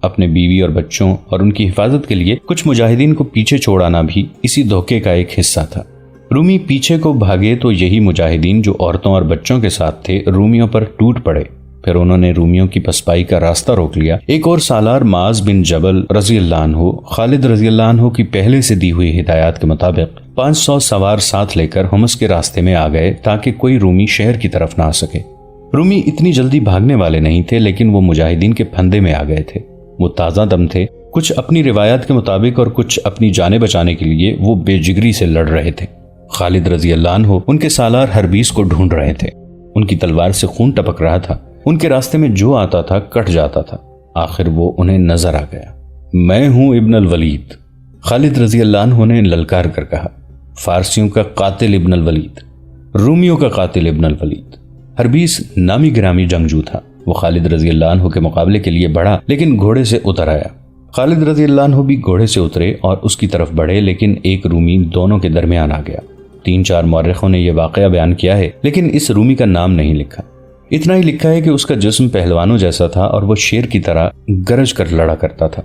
اپنے بیوی اور بچوں اور ان کی حفاظت کے لیے کچھ مجاہدین کو پیچھے چھوڑ آنا بھی اسی دھوکے کا ایک حصہ تھا۔ رومی پیچھے کو بھاگے تو یہی مجاہدین جو عورتوں اور بچوں کے ساتھ تھے رومیوں پر ٹوٹ پڑے۔ پھر انہوں نے رومیوں کی پسپائی کا راستہ روک لیا۔ ایک اور سالار معاذ بن جبل رضی اللہ عنہ خالد رضی اللہ عنہ کی پہلے سے دی ہوئی ہدایات کے مطابق 500 سوار ساتھ لے کر حمص کے راستے میں آ گئے تاکہ کوئی رومی شہر کی طرف نہ آ سکے۔ رومی اتنی جلدی بھاگنے والے نہیں تھے، لیکن وہ مجاہدین کے پھندے میں آ گئے تھے۔ وہ تازہ دم تھے، کچھ اپنی روایات کے مطابق اور کچھ اپنی جانیں بچانے کے لیے وہ بے جگری سے لڑ رہے تھے۔ خالد رضی اللہ عنہ ان کے سالار حربیس کو ڈھونڈ رہے تھے۔ ان کی تلوار سے خون ٹپک رہا تھا، ان کے راستے میں جو آتا تھا کٹ جاتا تھا۔ آخر وہ انہیں نظر آ گیا۔ میں ہوں ابن الولید، خالد رضی اللہ عنہ نے للکار کر کہا۔ فارسیوں کا قاتل ابن الولید، رومیوں کا قاتل ابن الولید۔ حربیس نامی گرامی جنگجو تھا۔ وہ خالد رضی اللہ عنہ کے مقابلے کے لیے بڑھا لیکن گھوڑے سے اتر آیا۔ خالد رضی اللہ عنہ بھی گھوڑے سے اترے اور اس کی طرف بڑھے، لیکن ایک رومی دونوں کے درمیان آ گیا۔ 3-4 مورخوں نے یہ واقعہ بیان کیا ہے، لیکن اس رومی کا نام نہیں لکھا۔ اتنا ہی لکھا ہے کہ اس کا جسم پہلوانوں جیسا تھا اور وہ شیر کی طرح گرج کر لڑا کرتا تھا۔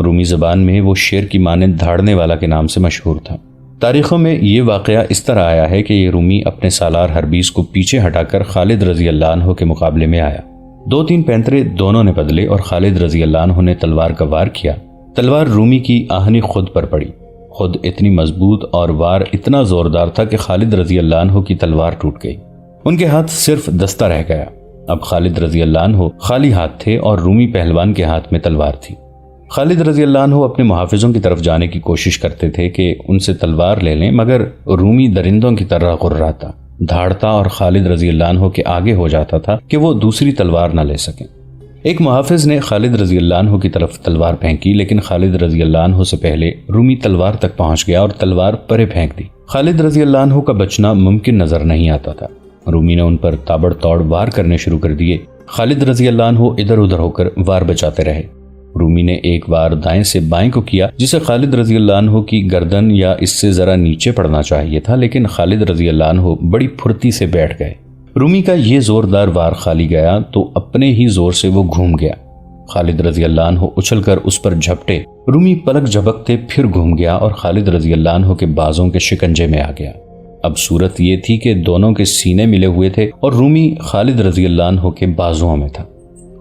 رومی زبان میں وہ شیر کی مانند دھاڑنے والا کے نام سے مشہور تھا۔ تاریخوں میں یہ واقعہ اس طرح آیا ہے کہ یہ رومی اپنے سالار حربیس کو پیچھے ہٹا کر خالد رضی اللہ عنہ کے مقابلے میں آیا۔ 2-3 پینترے دونوں نے بدلے اور خالد رضی اللہ عنہ نے تلوار کا وار کیا۔ تلوار رومی کی آہنی خود پر پڑی، خود اتنی مضبوط اور وار اتنا زوردار تھا کہ خالد رضی اللہ عنہ کی تلوار ٹوٹ گئی۔ ان کے ہاتھ صرف دستہ رہ گیا۔ اب خالد رضی اللہ عنہ خالی ہاتھ تھے اور رومی پہلوان کے ہاتھ میں تلوار تھی۔ خالد رضی اللہ عنہ اپنے محافظوں کی طرف جانے کی کوشش کرتے تھے کہ ان سے تلوار لے لیں، مگر رومی درندوں کی طرح غراتا، دھاڑتا اور خالد رضی اللہ عنہ کے آگے ہو جاتا تھا کہ وہ دوسری تلوار نہ لے سکیں۔ ایک محافظ نے خالد رضی اللہ عنہ کی طرف تلوار پھینکی، لیکن خالد رضی اللہ عنہ سے پہلے رومی تلوار تک پہنچ گیا اور تلوار پرے پھینک دی۔ خالد رضی اللہ عنہ کا بچنا ممکن نظر نہیں آتا تھا۔ رومی نے ان پر تابڑ توڑ وار کرنے شروع کر دیے۔ خالد رضی اللہ عنہ ادھر ادھر ہو کر وار بچاتے رہے۔ رومی نے ایک وار دائیں سے بائیں کو کیا جسے خالد رضی اللہ عنہ کی گردن یا اس سے ذرا نیچے پڑنا چاہیے تھا، لیکن خالد رضی اللہ عنہ بڑی پھرتی سے بیٹھ گئے۔ رومی کا یہ زوردار وار خالی گیا تو اپنے ہی زور سے وہ گھوم گیا۔ خالد رضی اللہ عنہ اچھل کر اس پر جھپٹے۔ رومی پلک جھپکتے پھر گھوم گیا اور خالد رضی اللہ عنہ کے بازوں کے شکنجے میں آ گیا۔ اب صورت یہ تھی کہ دونوں کے سینے ملے ہوئے تھے اور رومی خالد رضی اللہ عنہ کے بازوؤں میں تھا۔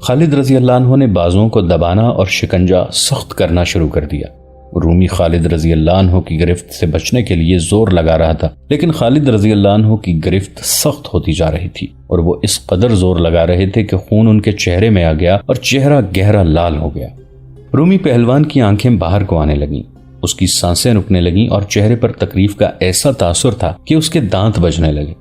خالد رضی اللہ عنہ نے بازوؤں کو دبانا اور شکنجہ سخت کرنا شروع کر دیا۔ رومی خالد رضی اللہ عنہ کی گرفت سے بچنے کے لیے زور لگا رہا تھا، لیکن خالد رضی اللہ عنہ کی گرفت سخت ہوتی جا رہی تھی اور وہ اس قدر زور لگا رہے تھے کہ خون ان کے چہرے میں آ گیا اور چہرہ گہرا لال ہو گیا۔ رومی پہلوان کی آنکھیں باہر کو آنے لگیں، اس کی سانسیں رکنے لگیں اور چہرے پر تکلیف کا ایسا تاثر تھا کہ اس کے دانت بجنے لگے۔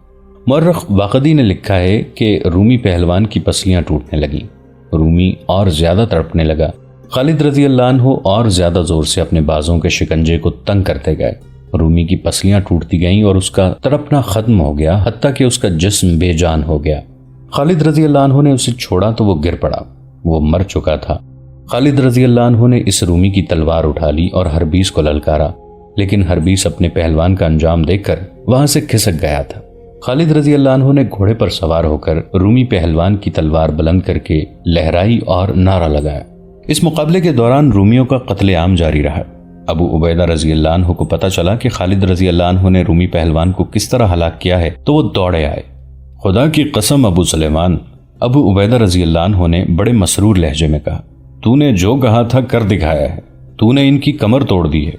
مورخ واقدی نے لکھا ہے کہ رومی پہلوان کی پسلیاں ٹوٹنے لگیں۔ رومی اور زیادہ تڑپنے لگا۔ خالد رضی اللہ عنہ اور زیادہ زور سے اپنے بازوں کے شکنجے کو تنگ کرتے گئے۔ رومی کی پسلیاں ٹوٹتی گئیں اور اس کا تڑپنا ختم ہو گیا، حتیٰ کہ اس کا جسم بے جان ہو گیا۔ خالد رضی اللہ عنہ نے اسے چھوڑا تو وہ گر پڑا، وہ مر چکا تھا۔ خالد رضی اللہ عنہ نے اس رومی کی تلوار اٹھا لی اور حربیس کو للکارا، لیکن حربیس اپنے پہلوان کا انجام دیکھ کر وہاں سے کھسک گیا تھا۔ خالد رضی اللہ عنہ نے گھوڑے پر سوار ہو کر رومی پہلوان کی تلوار بلند کر کے لہرائی اور نعرہ لگایا۔ اس مقابلے کے دوران رومیوں کا قتل عام جاری رہا۔ ابو عبیدہ رضی اللہ عنہ کو پتہ چلا کہ خالد رضی اللہ عنہ نے رومی پہلوان کو کس طرح ہلاک کیا ہے تو وہ دوڑے آئے۔ خدا کی قسم ابو سلیمان، ابو عبیدہ رضی اللہ عنہ نے بڑے مسرور لہجے میں کہا، تو نے جو کہا تھا کر دکھایا ہے، تو نے ان کی کمر توڑ دی ہے۔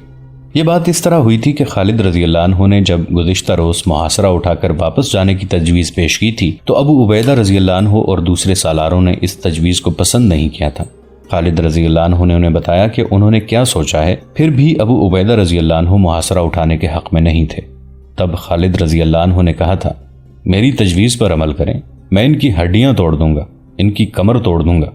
یہ بات اس طرح ہوئی تھی کہ خالد رضی اللہ عنہ نے جب گزشتہ روز محاصرہ اٹھا کر واپس جانے کی تجویز پیش کی تھی تو ابو عبیدہ رضی اللہ عنہ اور دوسرے سالاروں نے اس تجویز کو پسند نہیں کیا تھا۔ خالد رضی اللہ عنہ نے انہیں بتایا کہ انہوں نے کیا سوچا ہے، پھر بھی ابو عبیدہ رضی اللہ عنہ محاصرہ اٹھانے کے حق میں نہیں تھے۔ تب خالد رضی اللہ عنہ نے کہا تھا، میری تجویز پر عمل کریں، میں ان کی ہڈیاں توڑ دوں گا، ان کی کمر توڑ دوں گا۔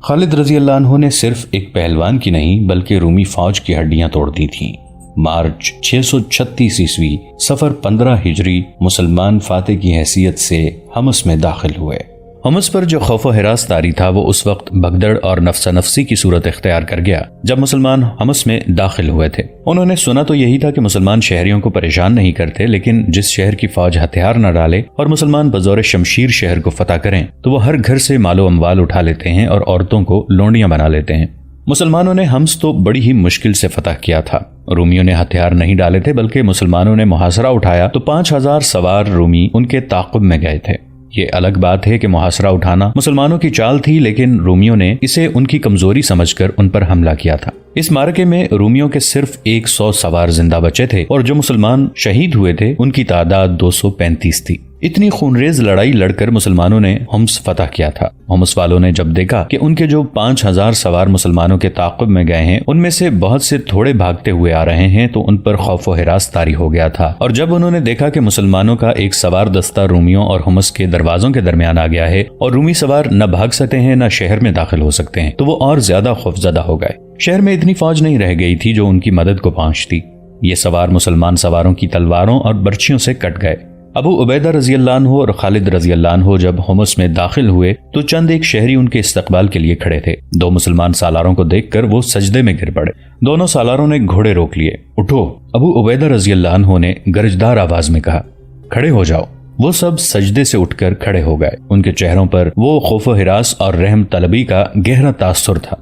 خالد رضی اللہ عنہ نے صرف ایک پہلوان کی نہیں بلکہ رومی فوج کی ہڈیاں توڑ دی تھیں۔ مارچ 636 عیسوی صفر 15 ہجری مسلمان فاتح کی حیثیت سے حمص میں داخل ہوئے۔ حمص پر جو خوف و ہراس طاری تھا وہ اس وقت بھگدڑ اور نفسا نفسی کی صورت اختیار کر گیا جب مسلمان حمص میں داخل ہوئے تھے۔ انہوں نے سنا تو یہی تھا کہ مسلمان شہریوں کو پریشان نہیں کرتے، لیکن جس شہر کی فوج ہتھیار نہ ڈالے اور مسلمان بزور شمشیر شہر کو فتح کریں تو وہ ہر گھر سے مال و اموال اٹھا لیتے ہیں اور عورتوں کو لونڈیاں بنا لیتے ہیں۔ مسلمانوں نے حمص تو بڑی ہی مشکل سے فتح کیا تھا۔ رومیوں نے ہتھیار نہیں ڈالے تھے، بلکہ مسلمانوں نے محاصرہ اٹھایا تو 5000 سوار رومی ان کے تعاقب میں گئے تھے۔ یہ الگ بات ہے کہ محاصرہ اٹھانا مسلمانوں کی چال تھی، لیکن رومیوں نے اسے ان کی کمزوری سمجھ کر ان پر حملہ کیا تھا۔ اس معرکے میں رومیوں کے صرف 100 سوار زندہ بچے تھے اور جو مسلمان شہید ہوئے تھے ان کی تعداد 235 تھی۔ اتنی خونریز لڑائی لڑ کر مسلمانوں نے حمص فتح کیا تھا۔ حمص والوں نے جب دیکھا کہ ان کے جو 5000 سوار مسلمانوں کے تعاقب میں گئے ہیں ان میں سے بہت سے تھوڑے بھاگتے ہوئے آ رہے ہیں تو ان پر خوف و ہراس طاری ہو گیا تھا، اور جب انہوں نے دیکھا کہ مسلمانوں کا ایک سوار دستہ رومیوں اور حمص کے دروازوں کے درمیان آ گیا ہے اور رومی سوار نہ بھاگ سکتے ہیں نہ شہر میں داخل ہو سکتے ہیں، تو وہ اور زیادہ خوفزدہ ہو گئے۔ شہر میں اتنی فوج نہیں رہ گئی تھی جو ان کی مدد کو پہنچتی۔ یہ سوار مسلمان سواروں کی تلواروں اور برچھیوں سے کٹ گئے۔ ابو عبیدہ رضی اللہ عنہ اور خالد رضی اللہ عنہ جب حمص میں داخل ہوئے تو چند ایک شہری ان کے استقبال کے لیے کھڑے تھے۔ دو مسلمان سالاروں کو دیکھ کر وہ سجدے میں گر پڑے۔ دونوں سالاروں نے گھوڑے روک لیے۔ اٹھو، ابو عبیدہ رضی اللہ عنہ نے گرجدار آواز میں کہا، کھڑے ہو جاؤ۔ وہ سب سجدے سے اٹھ کر کھڑے ہو گئے۔ ان کے چہروں پر وہ خوف و ہراس اور رحم طلبی کا گہرا تاثر تھا۔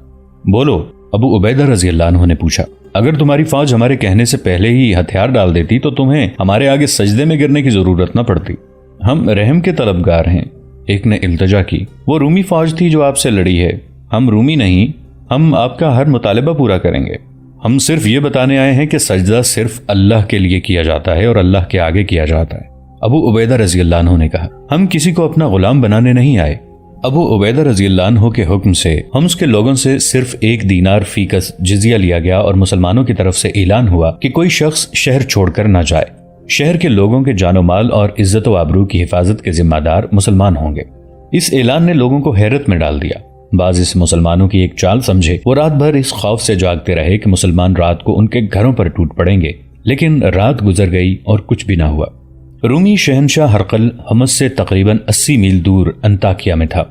بولو، ابو عبیدہ رضی اللہ عنہ نے پوچھا، اگر تمہاری فوج ہمارے کہنے سے پہلے ہی ہتھیار ڈال دیتی تو تمہیں ہمارے آگے سجدے میں گرنے کی ضرورت نہ پڑتی۔ ہم رحم کے طلبگار ہیں، ایک نے التجا کی۔ وہ رومی فوج تھی جو آپ سے لڑی ہے، ہم رومی نہیں، ہم آپ کا ہر مطالبہ پورا کریں گے۔ ہم صرف یہ بتانے آئے ہیں کہ سجدہ صرف اللہ کے لیے کیا جاتا ہے اور اللہ کے آگے کیا جاتا ہے۔ ابو عبیدہ رضی اللہ عنہ نے کہا، ہم کسی کو اپنا غلام بنانے نہیں آئے۔ ابو عبیدہ رضی اللہ عنہ کے حکم سے حمص کے لوگوں سے صرف 1 دینار فی کس جزیہ لیا گیا اور مسلمانوں کی طرف سے اعلان ہوا کہ کوئی شخص شہر چھوڑ کر نہ جائے۔ شہر کے لوگوں کے جان و مال اور عزت و آبرو کی حفاظت کے ذمہ دار مسلمان ہوں گے۔ اس اعلان نے لوگوں کو حیرت میں ڈال دیا۔ بعض اس مسلمانوں کی ایک چال سمجھے، وہ رات بھر اس خوف سے جاگتے رہے کہ مسلمان رات کو ان کے گھروں پر ٹوٹ پڑیں گے، لیکن رات گزر گئی اور کچھ بھی نہ ہوا۔ رومی شہنشاہ ہرقل حمص سے تقریباً 80 میل دور انطاکیہ میں تھا۔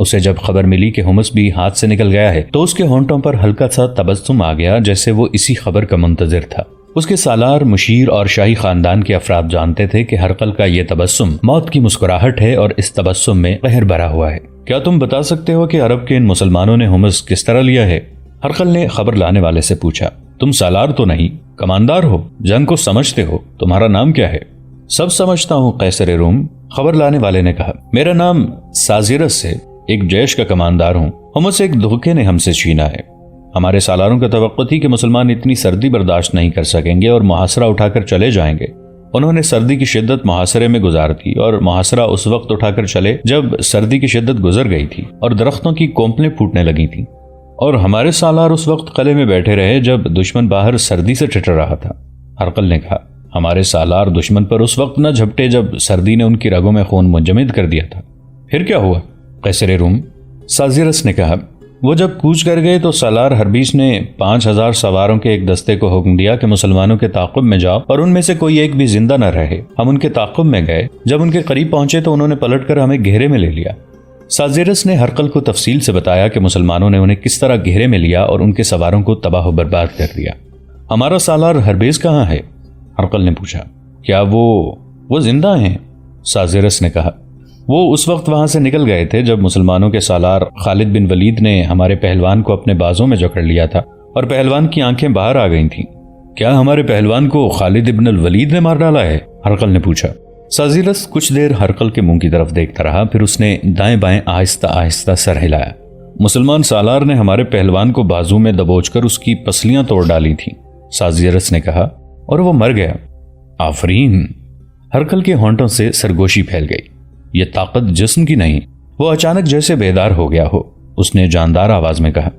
اسے جب خبر ملی کہ حمص بھی ہاتھ سے نکل گیا ہے تو اس کے ہونٹوں پر ہلکا سا تبسم آ گیا، جیسے وہ اسی خبر کا منتظر تھا۔ اس کے سالار، مشیر اور شاہی خاندان کے افراد جانتے تھے کہ ہرقل کا یہ تبسم موت کی مسکراہٹ ہے اور اس تبسم میں قہر بھرا ہوا ہے۔ کیا تم بتا سکتے ہو کہ عرب کے ان مسلمانوں نے حمص کس طرح لیا ہے؟ ہرقل نے خبر لانے والے سے پوچھا۔ تم سالار تو نہیں، کماندار ہو، جنگ کو سمجھتے ہو، تمہارا نام کیا ہے؟ سب سمجھتا ہوں قیصر روم، خبر لانے والے نے کہا۔ میرا نام سازیرس ہے، ایک جیش کا کماندار ہوں۔ حمص ایک دھوکے نے ہم سے چھینا ہے۔ ہمارے سالاروں کا توقع تھی کہ مسلمان اتنی سردی برداشت نہیں کر سکیں گے اور محاصرہ اٹھا کر چلے جائیں گے۔ انہوں نے سردی کی شدت محاصرے میں گزار دی اور محاصرہ اس وقت اٹھا کر چلے جب سردی کی شدت گزر گئی تھی اور درختوں کی کونپلیں پھوٹنے لگی تھیں، اور ہمارے سالار اس وقت قلعے میں بیٹھے رہے جب دشمن باہر سردی سے ٹھٹر رہا تھا۔ ہرقل نے کہا، ہمارے سالار دشمن پر اس وقت نہ جھپٹے جب سردی نے ان کی رگوں میں خون منجمد کر دیا تھا۔ پھر کیا ہوا؟ قیصر روم، سازیرس نے کہا، وہ جب کوچ کر گئے تو سالار ہربیس نے 5000 سواروں کے ایک دستے کو حکم دیا کہ مسلمانوں کے تعاقب میں جاؤ اور ان میں سے کوئی ایک بھی زندہ نہ رہے۔ ہم ان کے تعاقب میں گئے، جب ان کے قریب پہنچے تو انہوں نے پلٹ کر ہمیں گھیرے میں لے لیا۔ سازیرس نے ہرقل کو تفصیل سے بتایا کہ مسلمانوں نے انہیں کس طرح گھیرے میں لیا اور ان کے سواروں کو تباہ و برباد کر دیا۔ ہمارا سالار ہربیس کہاں ہے؟ ہرقل نے پوچھا۔ کیا وہ زندہ ہیں؟ سازیرس نے کہا، وہ اس وقت وہاں سے نکل گئے تھے جب مسلمانوں کے سالار خالد بن ولید نے ہمارے پہلوان کو اپنے بازوں میں جکڑ لیا تھا اور پہلوان کی آنکھیں باہر آ گئی تھیں۔ کیا ہمارے پہلوان کو خالد بن الولید نے مار ڈالا ہے؟ ہرقل نے پوچھا۔ سازیرس کچھ دیر ہرقل کے منہ کی طرف دیکھتا رہا، پھر اس نے دائیں بائیں آہستہ آہستہ سر ہلایا۔ مسلمان سالار نے ہمارے پہلوان کو بازو میں دبوچ کر اس کی پسلیاں توڑ ڈالی تھیں، سازیرس نے کہا، اور وہ مر گیا۔ آفرین! ہرقل کے ہونٹوں سے سرگوشی پھیل گئی۔ یہ طاقت جسم کی نہیں۔ وہ اچانک جیسے بیدار ہو گیا ہو۔ اس نے جاندار آواز میں کہا،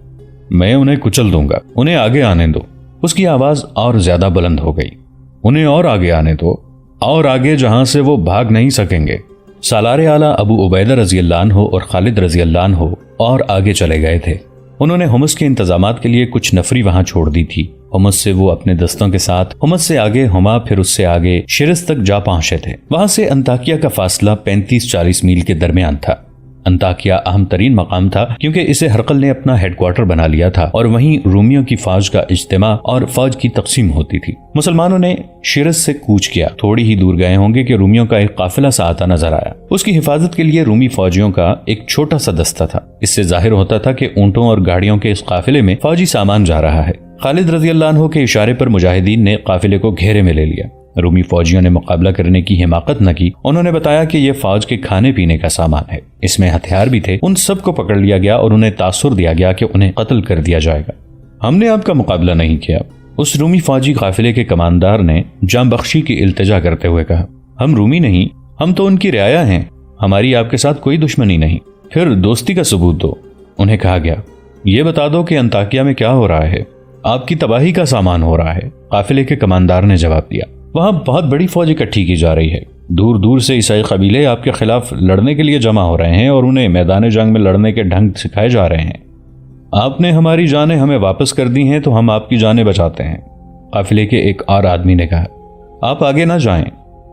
میں انہیں کچل دوں گا، انہیں آگے آنے دو۔ اس کی آواز اور زیادہ بلند ہو گئی۔ انہیں اور آگے آنے دو، اور آگے جہاں سے وہ بھاگ نہیں سکیں گے۔ سالار اعلیٰ ابو عبیدہ رضی اللہ عنہ اور خالد رضی اللہ عنہ اور آگے چلے گئے تھے۔ انہوں نے حمص کے انتظامات کے لیے کچھ نفری وہاں چھوڑ دی تھی۔ حمص سے وہ اپنے دستوں کے ساتھ حمص سے آگے ہما، پھر اس سے آگے شرس تک جا پہنچے تھے۔ وہاں سے انطاکیہ کا فاصلہ 35-40 میل کے درمیان تھا۔ انطاکیہ اہم ترین مقام تھا کیونکہ اسے ہرقل نے اپنا ہیڈ کوارٹر بنا لیا تھا اور وہیں رومیوں کی فوج کا اجتماع اور فوج کی تقسیم ہوتی تھی۔ مسلمانوں نے شرز سے کوچ کیا، تھوڑی ہی دور گئے ہوں گے کہ رومیوں کا ایک قافلہ سا آتا نظر آیا۔ اس کی حفاظت کے لیے رومی فوجیوں کا ایک چھوٹا سا دستہ تھا۔ اس سے ظاہر ہوتا تھا کہ اونٹوں اور گاڑیوں کے اس قافلے میں فوجی سامان جا رہا ہے۔ خالد رضی اللہ عنہ کے اشارے پر مجاہدین نے قافلے کو گھیرے میں لے لیا۔ رومی فوجیوں نے مقابلہ کرنے کی حماقت نہ کی۔ انہوں نے بتایا کہ یہ فوج کے کھانے پینے کا سامان ہے، اس میں ہتھیار بھی تھے۔ ان سب کو پکڑ لیا گیا اور انہیں تاثر دیا گیا کہ انہیں قتل کر دیا جائے گا۔ ہم نے آپ کا مقابلہ نہیں کیا، اس رومی فوجی قافلے کے کماندار نے جاں بخشی کی التجا کرتے ہوئے کہا۔ ہم رومی نہیں، ہم تو ان کی رعایا ہیں، ہماری آپ کے ساتھ کوئی دشمنی نہیں۔ پھر دوستی کا ثبوت دو۔ انہیں کہا گیا، یہ بتا دو کہ انطاکیہ میں کیا ہو رہا ہے، آپ کی تباہی کا سامان ہو رہا ہے۔ قافلے کے کماندار نے جواب دیا، وہاں بہت بڑی فوج اکٹھی کی جا رہی ہے، دور دور سے عیسائی قبیلے آپ کے خلاف لڑنے کے لیے جمع ہو رہے ہیں اور انہیں میدان جنگ میں لڑنے کے ڈھنگ سکھائے جا رہے ہیں۔ آپ نے ہماری جانیں ہمیں واپس کر دی ہیں تو ہم آپ کی جانیں بچاتے ہیں۔ قافلے کے ایک اور آدمی نے کہا، آپ آگے نہ جائیں،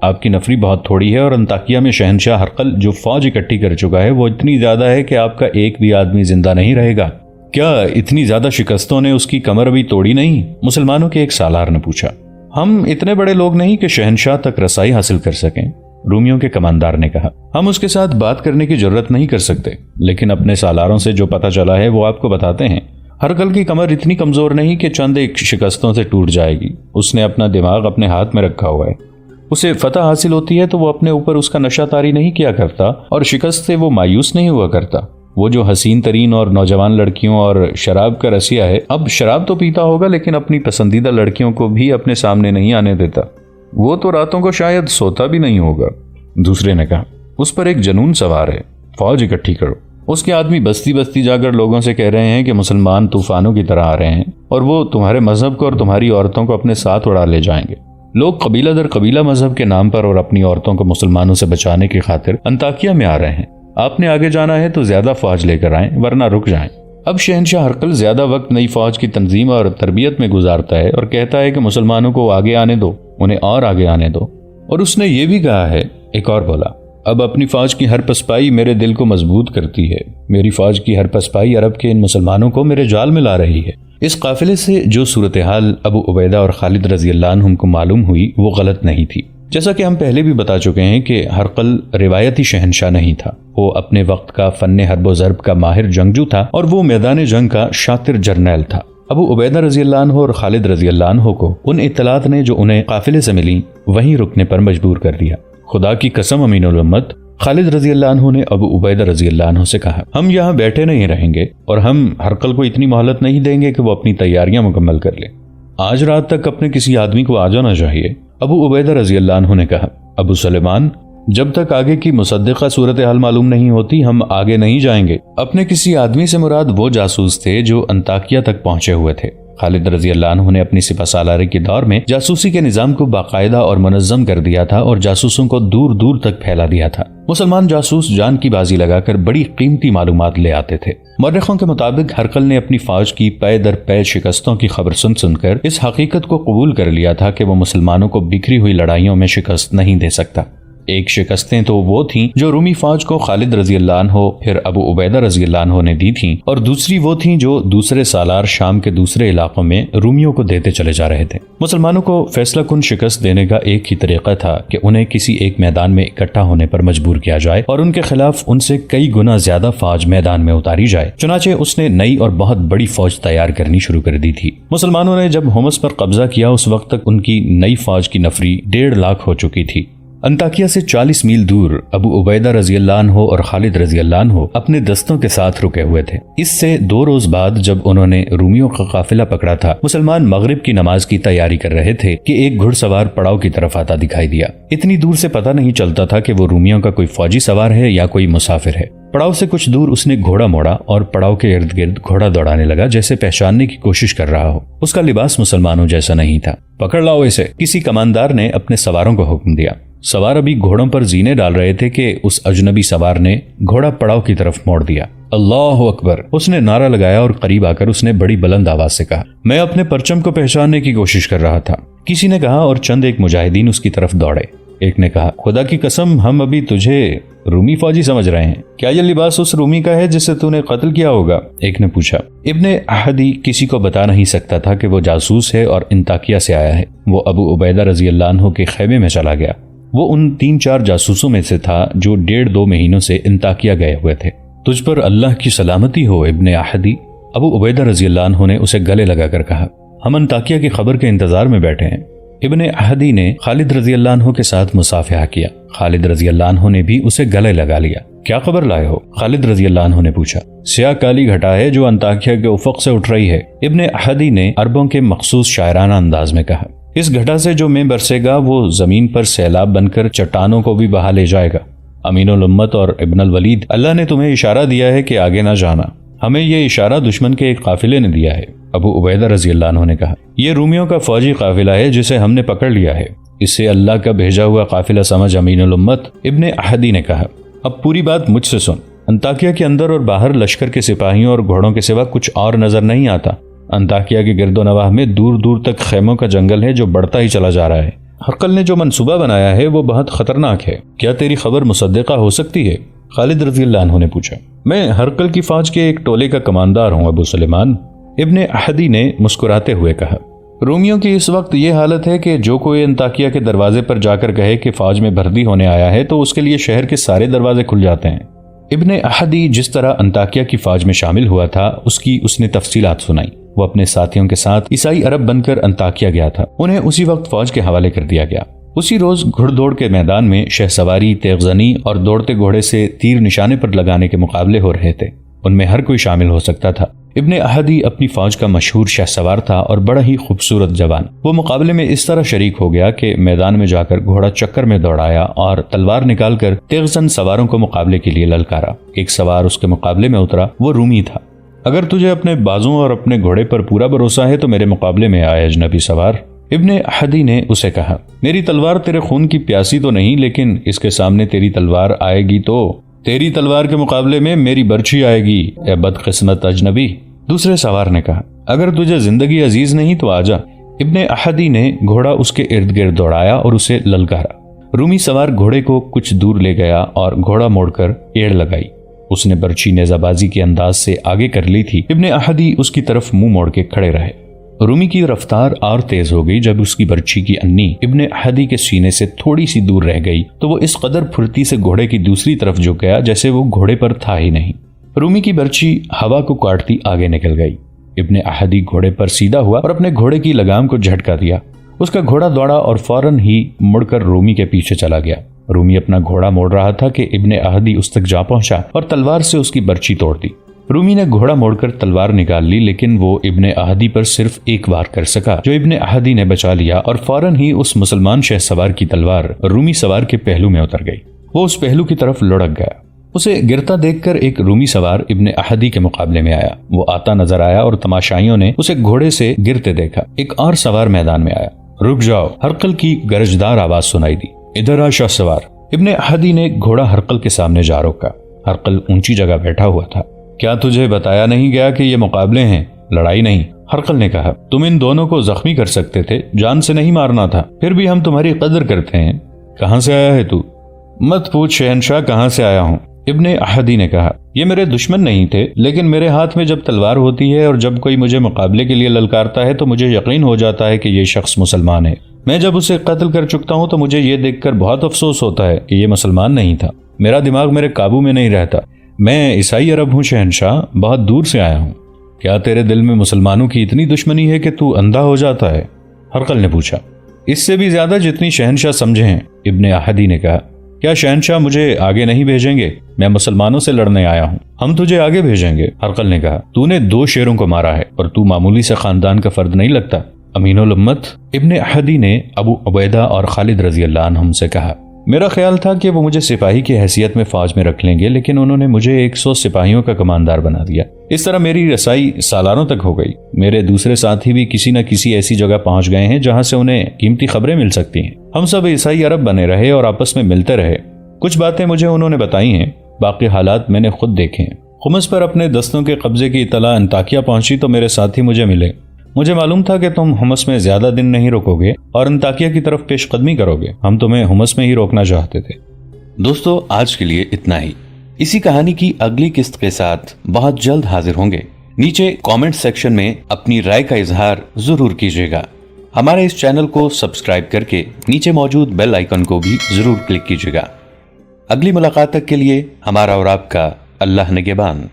آپ کی نفری بہت تھوڑی ہے اور انطاکیہ میں شہنشاہ ہرقل جو فوج اکٹھی کر چکا ہے وہ اتنی زیادہ ہے کہ آپ کا ایک بھی آدمی زندہ نہیں رہے گا۔ کیا اتنی زیادہ شکستوں نے اس کی کمر ابھی توڑی نہیں؟ مسلمانوں کے ایک سالار نے پوچھا۔ ہم اتنے بڑے لوگ نہیں کہ شہنشاہ تک رسائی حاصل کر سکیں، رومیوں کے کماندار نے کہا۔ ہم اس کے ساتھ بات کرنے کی جرت نہیں کر سکتے، لیکن اپنے سالاروں سے جو پتہ چلا ہے وہ آپ کو بتاتے ہیں۔ ہرقل کی کمر اتنی کمزور نہیں کہ چند ایک شکستوں سے ٹوٹ جائے گی۔ اس نے اپنا دماغ اپنے ہاتھ میں رکھا ہوا ہے، اسے فتح حاصل ہوتی ہے تو وہ اپنے اوپر اس کا نشہ طاری نہیں کیا کرتا اور شکست سے وہ مایوس نہیں ہوا کرتا۔ وہ جو حسین ترین اور نوجوان لڑکیوں اور شراب کا رسیا ہے، اب شراب تو پیتا ہوگا لیکن اپنی پسندیدہ لڑکیوں کو بھی اپنے سامنے نہیں آنے دیتا۔ وہ تو راتوں کو شاید سوتا بھی نہیں ہوگا۔ دوسرے نے کہا، اس پر ایک جنون سوار ہے، فوج اکٹھی کرو۔ اس کے آدمی بستی بستی جا کر لوگوں سے کہہ رہے ہیں کہ مسلمان طوفانوں کی طرح آ رہے ہیں اور وہ تمہارے مذہب کو اور تمہاری عورتوں کو اپنے ساتھ اڑا لے جائیں گے۔ لوگ قبیلہ در قبیلہ مذہب کے نام پر اور اپنی عورتوں کو مسلمانوں سے بچانے کی خاطر انطاکیہ میں آ رہے ہیں۔ آپ نے آگے جانا ہے تو زیادہ فوج لے کر آئیں ورنہ رک جائیں۔ اب شہنشاہ ہرقل زیادہ وقت نئی فوج کی تنظیم اور تربیت میں گزارتا ہے اور کہتا ہے کہ مسلمانوں کو آگے آنے دو، انہیں اور آگے آنے دو۔ اور اس نے یہ بھی کہا ہے، ایک اور بولا، اب اپنی فوج کی ہر پسپائی میرے دل کو مضبوط کرتی ہے۔ میری فوج کی ہر پسپائی عرب کے ان مسلمانوں کو میرے جال میں لا رہی ہے۔ اس قافلے سے جو صورتحال ابو عبیدہ اور خالد رضی اللہ عنہم کو معلوم ہوئی وہ غلط نہیں تھی۔ جیسا کہ ہم پہلے بھی بتا چکے ہیں کہ ہرقل روایتی شہنشاہ نہیں تھا، وہ اپنے وقت کا فن حرب و ضرب کا ماہر جنگجو تھا اور وہ میدان جنگ کا شاطر جرنیل تھا۔ ابو عبیدہ رضی اللہ عنہ اور خالد رضی اللہ عنہ کو ان اطلاعات نے جو انہیں قافلے سے ملی وہیں رکنے پر مجبور کر دیا۔ خدا کی قسم امین الامت، خالد رضی اللہ عنہ نے ابو عبیدہ رضی اللہ عنہ سے کہا، ہم یہاں بیٹھے نہیں رہیں گے اور ہم ہرقل کو اتنی مہلت نہیں دیں گے کہ وہ اپنی تیاریاں مکمل کر لے۔ آج رات تک اپنے کسی آدمی کو آ جانا چاہیے۔ ابو عبیدہ رضی اللہ عنہ نے کہا، ابو سلیمان، جب تک آگے کی مصدقہ صورتحال معلوم نہیں ہوتی ہم آگے نہیں جائیں گے۔ اپنے کسی آدمی سے مراد وہ جاسوس تھے جو انطاکیہ تک پہنچے ہوئے تھے۔ خالد رضی اللہ عنہ نے اپنی سپہ سالاری کے دور میں جاسوسی کے نظام کو باقاعدہ اور منظم کر دیا تھا اور جاسوسوں کو دور دور تک پھیلا دیا تھا۔ مسلمان جاسوس جان کی بازی لگا کر بڑی قیمتی معلومات لے آتے تھے۔ مورخوں کے مطابق ہرقل نے اپنی فوج کی پے در پے شکستوں کی خبر سن کر اس حقیقت کو قبول کر لیا تھا کہ وہ مسلمانوں کو بکھری ہوئی لڑائیوں میں شکست نہیں دے سکتا۔ ایک شکستیں تو وہ تھیں جو رومی فوج کو خالد رضی اللہ عنہ پھر ابو عبیدہ رضی اللہ عنہ نے دی تھیں، اور دوسری وہ تھیں جو دوسرے سالار شام کے دوسرے علاقوں میں رومیوں کو دیتے چلے جا رہے تھے۔ مسلمانوں کو فیصلہ کن شکست دینے کا ایک ہی طریقہ تھا کہ انہیں کسی ایک میدان میں اکٹھا ہونے پر مجبور کیا جائے اور ان کے خلاف ان سے کئی گنا زیادہ فوج میدان میں اتاری جائے۔ چنانچہ اس نے نئی اور بہت بڑی فوج تیار کرنی شروع کر دی تھی۔ مسلمانوں نے جب ہومس پر قبضہ کیا اس وقت تک ان کی نئی فوج کی نفری 1.5 لاکھ ہو چکی تھی۔ انطاکیہ سے 40 میل دور ابو عبیدہ رضی اللہ عنہ اور خالد رضی اللہ عنہ اپنے دستوں کے ساتھ رکے ہوئے تھے۔ اس سے 2 روز بعد جب انہوں نے رومیوں کا قافلہ پکڑا تھا، مسلمان مغرب کی نماز کی تیاری کر رہے تھے کہ ایک گھڑ سوار پڑاؤ کی طرف آتا دکھائی دیا۔ اتنی دور سے پتہ نہیں چلتا تھا کہ وہ رومیوں کا کوئی فوجی سوار ہے یا کوئی مسافر ہے۔ پڑاؤ سے کچھ دور اس نے گھوڑا موڑا اور پڑاؤ کے ارد گرد گھوڑا دوڑانے لگا جیسے پہچاننے کی کوشش کر رہا ہو۔ اس کا لباس مسلمانوں جیسا نہیں تھا۔ پکڑ لاؤ اسے، کسی کماندار نے اپنے سواروں کو حکم دیا۔ سوار ابھی گھوڑوں پر زینے ڈال رہے تھے کہ اس اجنبی سوار نے گھوڑا پڑاؤ کی طرف موڑ دیا۔ اللہ اکبر، اس نے نعرہ لگایا اور قریب آ کر اس نے بڑی بلند آواز سے کہا، میں اپنے پرچم کو پہچاننے کی کوشش کر رہا تھا۔ کسی نے کہا اور چند ایک مجاہدین اس کی طرف دوڑے۔ ایک نے کہا، خدا کی قسم ہم ابھی تجھے رومی فوجی سمجھ رہے ہیں۔ کیا یہ لباس اس رومی کا ہے جسے تو نے قتل کیا ہوگا؟ ایک نے پوچھا۔ ابن احدی کسی کو بتا نہیں سکتا تھا کہ وہ جاسوس ہے اور انطاکیہ سے آیا ہے۔ وہ ابو عبیدہ رضی اللہ عنہ کے خیمے میں چلا گیا۔ وہ ان 3-4 جاسوسوں میں سے تھا جو 1.5-2 مہینوں سے انطاکیہ گئے ہوئے تھے۔ تجھ پر اللہ کی سلامتی ہو ابن احدی، ابو عبیدہ رضی اللہ عنہ نے اسے گلے لگا کر کہا۔ ہم انطاکیہ کی خبر کے انتظار میں بیٹھے ہیں۔ ابن احدی نے خالد رضی اللہ عنہ کے ساتھ مصافحہ کیا۔ خالد رضی اللہ عنہ نے بھی اسے گلے لگا لیا۔ کیا خبر لائے ہو؟ خالد رضی اللہ عنہ نے پوچھا۔ سیاہ کالی گھٹا ہے جو انطاکیہ کے افق سے اٹھ رہی ہے، ابن احدی نے عربوں کے مخصوص شاعرانہ انداز میں کہا۔ اس گھٹا سے جو میں برسے گا وہ زمین پر سیلاب بن کر چٹانوں کو بھی بہا لے جائے گا۔ امین الامت اور ابن الولید، اللہ نے تمہیں اشارہ دیا ہے کہ آگے نہ جانا۔ ہمیں یہ اشارہ دشمن کے ایک قافلے نے دیا ہے۔ ابو عبیدہ رضی اللہ عنہ نے کہا، یہ رومیوں کا فوجی قافلہ ہے جسے ہم نے پکڑ لیا ہے، اسے اللہ کا بھیجا ہوا قافلہ سمجھ امین الامت۔ ابن احدی نے کہا، اب پوری بات مجھ سے سن۔ انطاکیہ کے اندر اور باہر لشکر کے سپاہیوں اور گھوڑوں کے سوا کچھ اور نظر نہیں آتا۔ انطاکیہ کے گرد و نواح میں دور دور تک خیموں کا جنگل ہے جو بڑھتا ہی چلا جا رہا ہے۔ ہرقل نے جو منصوبہ بنایا ہے وہ بہت خطرناک ہے۔ کیا تیری خبر مصدقہ ہو سکتی ہے؟ خالد رضی اللہ عنہ نے پوچھا۔ میں ہرقل کی فوج کے ایک ٹولے کا کماندار ہوں ابو سلیمان، ابن احدی نے مسکراتے ہوئے کہا۔ رومیوں کی اس وقت یہ حالت ہے کہ جو کوئی انطاکیہ کے دروازے پر جا کر کہے کہ فوج میں بھرتی ہونے آیا ہے تو اس کے لیے شہر کے سارے دروازے کھل جاتے ہیں۔ ابن احدی جس طرح انطاکیہ کی فوج میں شامل ہوا تھا اس نے تفصیلات سنائی۔ وہ اپنے ساتھیوں کے ساتھ عیسائی عرب بن کر انطاکیہ گیا تھا۔ انہیں اسی وقت فوج کے حوالے کر دیا گیا۔ اسی روز گھڑ دوڑ کے میدان میں شہ سواری، تیغ زنی اور دوڑتے گھوڑے سے تیر نشانے پر لگانے کے مقابلے ہو رہے تھے۔ ان میں ہر کوئی شامل ہو سکتا تھا۔ ابن احدی اپنی فوج کا مشہور شہ سوار تھا اور بڑا ہی خوبصورت جوان۔ وہ مقابلے میں اس طرح شریک ہو گیا کہ میدان میں جا کر گھوڑا چکر میں دوڑایا اور تلوار نکال کر تیغ زن سواروں کو مقابلے کے لیے للکارا۔ ایک سوار اس کے مقابلے میں اترا، وہ رومی تھا۔ اگر تجھے اپنے بازوں اور اپنے گھوڑے پر پورا بھروسہ ہے تو میرے مقابلے میں آئے اجنبی سوار۔ ابن احدی نے اسے کہا، میری تلوار تیرے خون کی پیاسی تو نہیں، لیکن اس کے سامنے تیری تلوار آئے گی تو تیری تلوار کے مقابلے میں میری برچھی آئے گی، اے بدقسمت اجنبی۔ دوسرے سوار نے کہا، اگر تجھے زندگی عزیز نہیں تو آجا۔ ابن احدی نے گھوڑا اس کے ارد گرد دوڑایا اور اسے للکارا۔ رومی سوار گھوڑے کو کچھ دور لے گیا اور گھوڑا موڑ کر ایڑ لگائی۔ اس نے برچھی نیزہ بازی کے انداز سے آگے کر لی تھی۔ ابن احدی اس کی طرف منہ موڑ کے کھڑے رہے۔ رومی کی رفتار اور تیز ہو گئی جب اس کی برچھی کی انی ابن احدی کے سینے سے تھوڑی سی دور رہ گئی تو وہ اس قدر پھرتی سے گھوڑے کی دوسری طرف جھک گیا جیسے وہ گھوڑے پر تھا ہی نہیں۔ رومی کی برچھی ہوا کو کاٹتی آگے نکل گئی۔ ابن احدی گھوڑے پر سیدھا ہوا اور اپنے گھوڑے کی لگام کو جھٹکا دیا۔ اس کا گھوڑا دوڑا اور فوراً ہی مڑ کر رومی کے پیچھے چلا گیا۔ رومی اپنا گھوڑا موڑ رہا تھا کہ ابن احدی اس تک جا پہنچا اور تلوار سے اس کی برچھی توڑ دی۔ رومی نے گھوڑا موڑ کر تلوار نکال لی، لیکن وہ ابن احدی پر صرف ایک وار کر سکا جو ابن احدی نے بچا لیا اور فوراً ہی اس مسلمان شہ سوار کی تلوار رومی سوار کے پہلو میں اتر گئی۔ وہ اس پہلو کی طرف لڑک گیا۔ اسے گرتا دیکھ کر ایک رومی سوار ابن احدی کے مقابلے میں آیا۔ وہ آتا نظر آیا اور تماشائیوں نے اسے گھوڑے سے گرتے دیکھا۔ ایک اور سوار میدان میں آیا۔ رک جاؤ، ہرقل کی گرجدار آواز سنائی دی، ادھر آ شاہ سوار۔ ابن احدی نے گھوڑا ہرقل کے سامنے جا روکا۔ ہرقل اونچی جگہ بیٹھا ہوا تھا۔ کیا تجھے بتایا نہیں گیا کہ یہ مقابلے ہیں، لڑائی نہیں؟ ہرقل نے کہا، تم ان دونوں کو زخمی کر سکتے تھے، جان سے نہیں مارنا تھا، پھر بھی ہم تمہاری قدر کرتے ہیں۔ کہاں سے آیا ہے تو؟ مت پوچھ شہنشاہ کہاں سے آیا ہوں۔ ابن احدی نے کہا، یہ میرے دشمن نہیں تھے، لیکن میرے ہاتھ میں جب تلوار ہوتی ہے اور جب کوئی مجھے مقابلے کے لیے للکارتا ہے تو مجھے یقین ہو جاتا ہے کہ یہ شخص مسلمان ہے۔ میں جب اسے قتل کر چکتا ہوں تو مجھے یہ دیکھ کر بہت افسوس ہوتا ہے کہ یہ مسلمان نہیں تھا۔ میرا دماغ میرے قابو میں نہیں رہتا۔ میں عیسائی عرب ہوں شہنشاہ، بہت دور سے آیا ہوں۔ کیا تیرے دل میں مسلمانوں کی اتنی دشمنی ہے کہ تو اندھا ہو جاتا ہے؟ ہرقل نے پوچھا۔ اس سے بھی زیادہ جتنی شہنشاہ سمجھے ہیں، ابن احدی نے کہا۔ کیا شہنشاہ مجھے آگے نہیں بھیجیں گے؟ میں مسلمانوں سے لڑنے آیا ہوں۔ ہم تجھے آگے بھیجیں گے، ہرقل نے کہا۔ تو نے 2 شیروں کو مارا ہے اور تو معمولی سے خاندان کا فرد نہیں لگتا۔ امین الامت، ابن احدی نے ابو عبیدہ اور خالد رضی اللہ عنہم سے کہا۔ میرا خیال تھا کہ وہ مجھے سپاہی کی حیثیت میں فوج میں رکھ لیں گے، لیکن انہوں نے مجھے 100 سپاہیوں کا کماندار بنا دیا۔ اس طرح میری رسائی سالاروں تک ہو گئی۔ میرے دوسرے ساتھی بھی کسی نہ کسی ایسی جگہ پہنچ گئے ہیں جہاں سے انہیں قیمتی خبریں مل سکتی ہیں۔ ہم سب عیسائی عرب بنے رہے اور آپس میں ملتے رہے۔ کچھ باتیں مجھے انہوں نے بتائی ہیں، باقی حالات میں نے خود دیکھے ہیں۔ خمس پر اپنے دستوں کے قبضے کی اطلاع انطاکیہ پہنچی تو میرے ساتھی مجھے ملے۔ مجھے معلوم تھا کہ تم حمص میں زیادہ دن نہیں رکو گے اور انطاکیہ کی طرف پیش قدمی کرو گے۔ ہم تمہیں حمص میں ہی روکنا چاہتے تھے۔ دوستو آج کے لیے اتنا ہی. اسی کہانی کی اگلی قسط کے ساتھ بہت جلد حاضر ہوں گے. نیچے کامنٹ سیکشن میں اپنی رائے کا اظہار ضرور کیجیے گا. ہمارے اس چینل کو سبسکرائب کر کے نیچے موجود بیل آئیکن کو بھی ضرور کلک کیجیے گا. اگلی ملاقات تک کے لیے ہمارا اور آپ کا اللہ نگہبان.